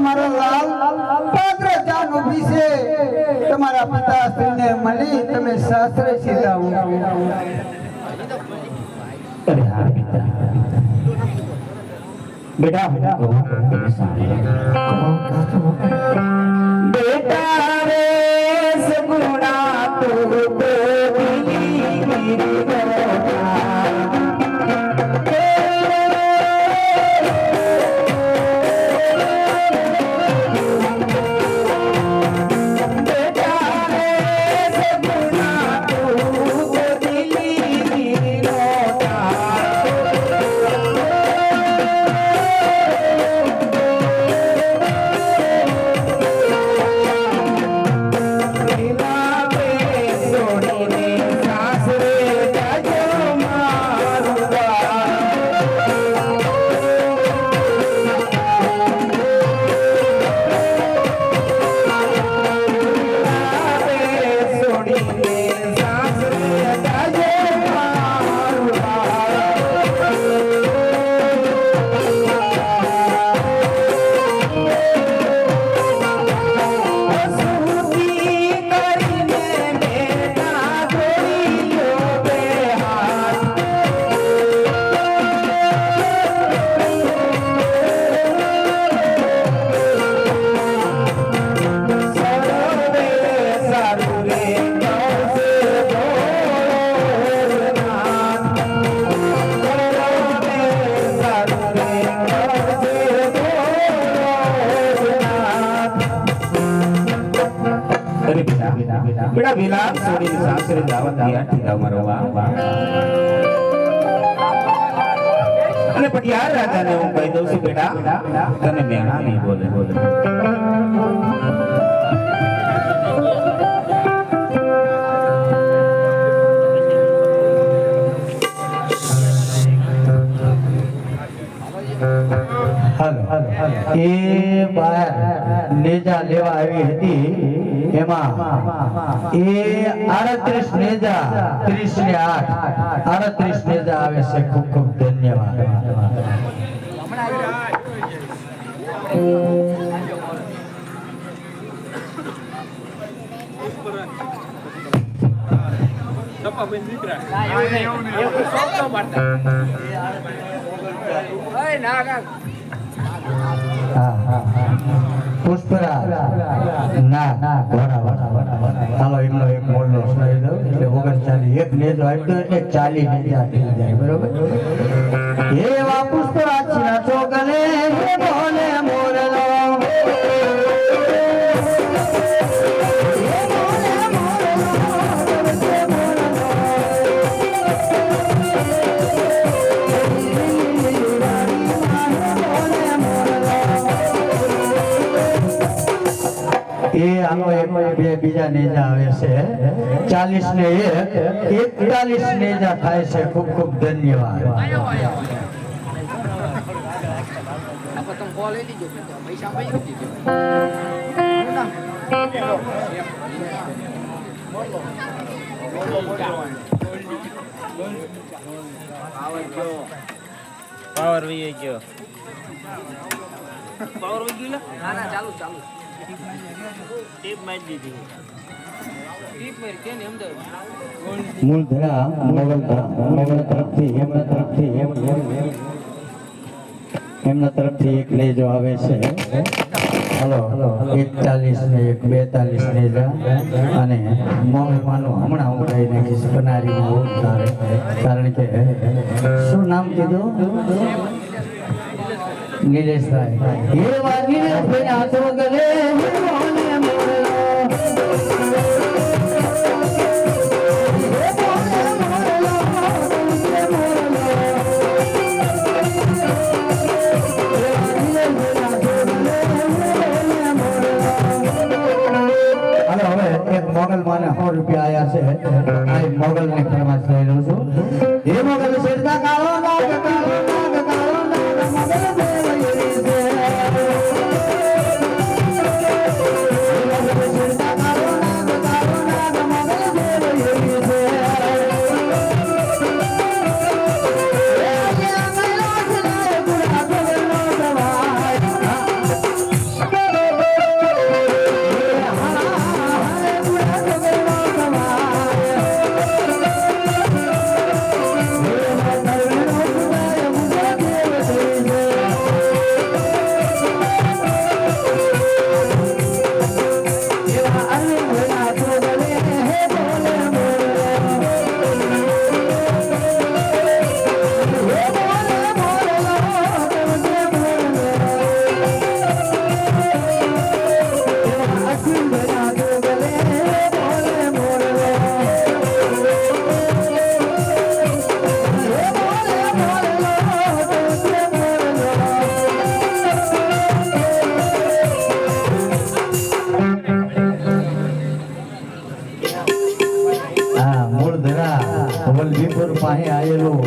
મારો લાલ પાત્ર જાન ઉભી છે તમારા પિતા શ્રીને મળી તમે સાસરે સીધાઓ અરે હા પિતા બેટા બેટા રે સગુણા તો बेटा विलाप छोड़ी सासरे दावत दिया ठीका मारो वाह અને પટિયાર રાજાને હું કહી દઉં છું બેટા તને મેણા નહીં બોલે એ બહાર નેજા લેવા આવી હતી એમાં એ 38 નેજા 30 ને 8 38 નેજા આવે છે ખૂબ ખૂબ ધન્યવાદ પુષ્પરાજ ના હાલો એમનો એક મોલનો સુનાવી દઉં એટલે 39 એક નેજો આપ્યો એટલે 40 નેજા થઈ જાય બરોબર એવા પુષ્પરાજ ના છોકરે બોલે મોરલો એ આનો એક બે બીજા નેજા આવે છે 40 ને 1 41 નેજા થાય છે ખૂબ ખૂબ ધન્યવાદ પાવર વી ગયો પાવર વી ગયો ના ચાલુ ટીપ મારી દીધી ટીપ મારી કે ને અંદર મૂળધરા મોગલ તરફથી એમના તરફથી એક નેજો આવે છે હાલો 41 ને 42 નેજા અને મોગલમાંનું હમણાં હું કહી નાખીશ બનારીમાં ઉતારે કારણ કે શું નામ કીધું નીલેશભાઈ એ વાર નીલેશભાઈ હાથો ગલે मोगल माने 100 रुपया आया से आई मोगल ने फरमाइश ले लो छो ये मोगल सिरदा कालो नाग मोगल देवयरी से सिरदा कालो नाग मोगल देवयरी से ये પાસે આવેલું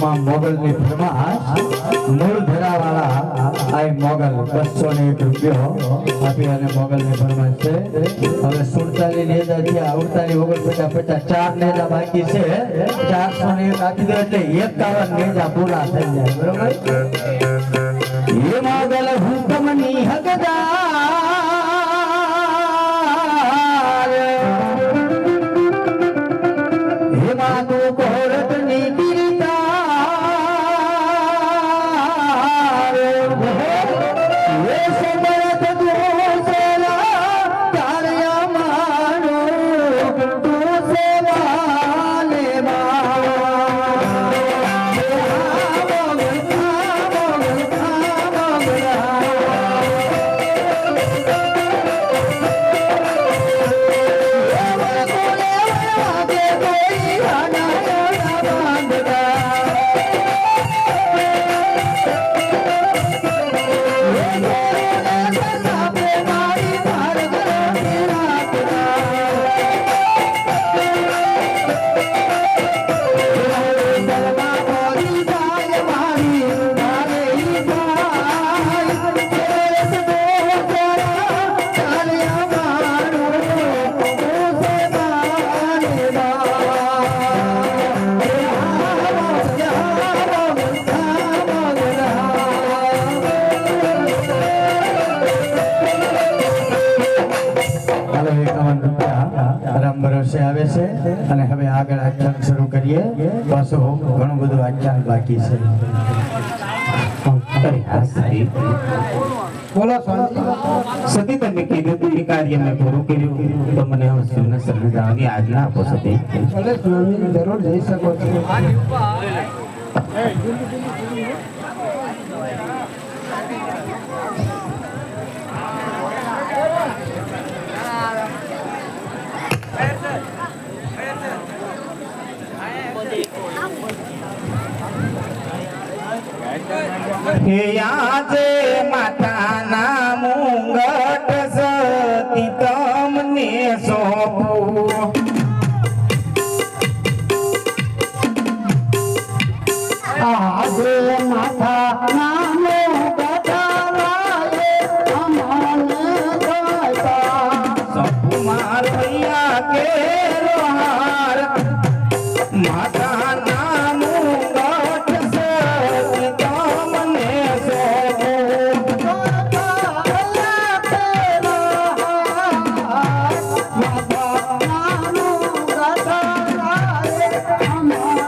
માં મોગલની ફરમાશ મૂળ ધરાવાળા આ મોગલ 201 રૂપિયો આપી અને મોગલની ફરમાશ છે હવે 47 નેજા થી 48 49 50 ચાર નેજા બાકી છે 401 આપી દો એટલે 51 નેજા પૂરા થઈ જાય બરોબર એ મોગલ હુકમની હકદાર હે માતુ કોરટની ગીરદાર એ સમરત દોસરા તારયા માનો તું સેવા લેવા રામ ભરોસે આવે છે અને હવે આગળ આખ્યાન શરૂ કરીએ પાછું ઘણું બધું આખ્યાન બાકી છે અરે હા સાહેબ બોલો સ્વામી સતી તમે કીધું હતું એ કાર્ય મેં પૂરું કર્યું તો મને હવે શિવના શરણે જવાની આજ્ઞા આપો સતી ભલે સ્વામી જરૂર જઈ શકો છો હે આજે માતાના મુંગટ સતી તમને સોંપું આજે માથા નામે ગઢાવાએ અમને ગાતા સપુ માર ભૈયા કે લોહાર માતા